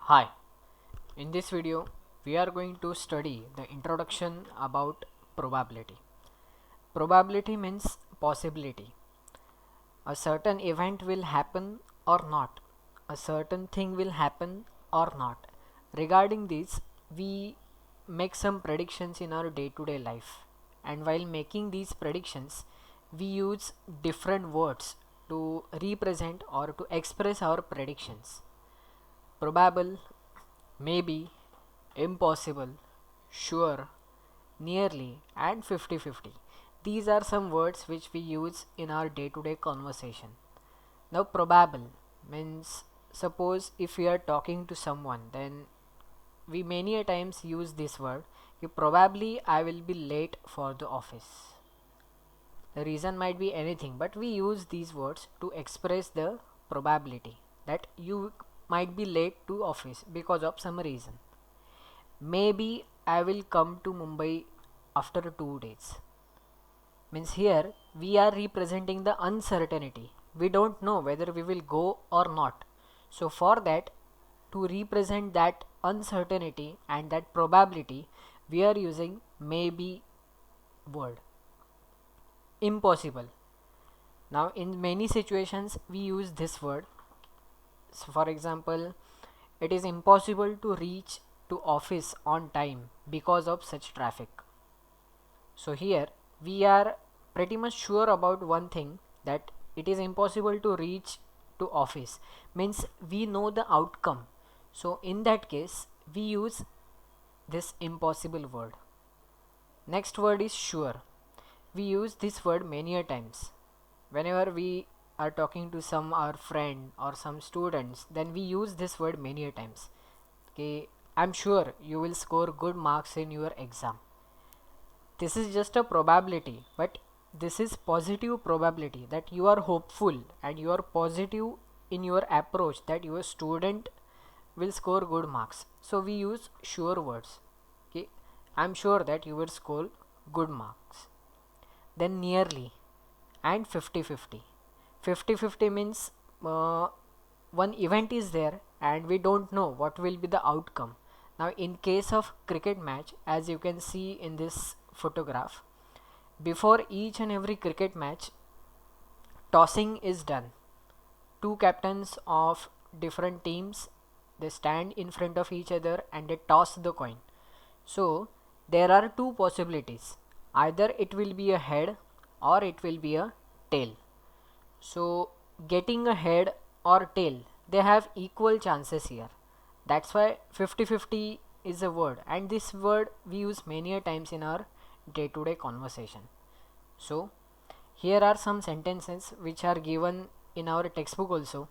Hi, in this video we are going to study the introduction about probability. Probability means possibility. A certain event will happen or not. A certain thing will happen or not. Regarding this, we make some predictions in our day-to-day life. And while making these predictions, we use different words to represent or to express our predictions. Probable, maybe, impossible, sure, nearly, and 50-50. These are some words which we use in our day-to-day conversation. Now, probable means, suppose if we are talking to someone, then we many a times use this word. Probably I will be late for the office. The reason might be anything, but we use these words to express the probability that you might be late to office because of some reason. Maybe I will come to Mumbai after 2 days. Means here we are representing the uncertainty. We don't know whether we will go or not. So for that, to represent that uncertainty and that probability, we are using maybe word. Impossible. Now in many situations we use this word. So for example, it is impossible to reach to office on time because of such traffic. So here we are pretty much sure about one thing, that it is impossible to reach to office, means we know the outcome. So in that case we use this impossible word. Next word is sure. We use this word many a times. Whenever we are talking to some our friend or some students, then we use this word many a times. Okay, I'm sure you will score good marks in your exam. This is just a probability, but this is positive probability, that you are hopeful and you are positive in your approach that your student will score good marks. So we use sure words. Okay, I'm sure that you will score good marks. Then nearly and 50-50. 50-50 means one event is there and we don't know what will be the outcome. Now in case of cricket match, as you can see in this photograph, before each and every cricket match, tossing is done. Two captains of different teams, they stand in front of each other and they toss the coin. So there are two possibilities. Either it will be a head or it will be a tail. So getting a head or tail, they have equal chances here. That's why 50-50 is a word, and this word we use many a times in our day-to-day conversation. So here are some sentences which are given in our textbook also.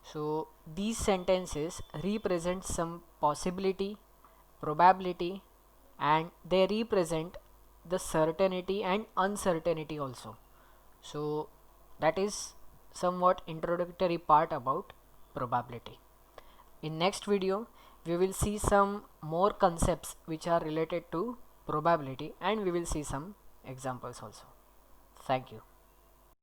So these sentences represent some possibility, probability, and they represent the certainty and uncertainty also. So that is somewhat introductory part about probability. In next video we will see some more concepts which are related to probability, and we will see some examples also. Thank you.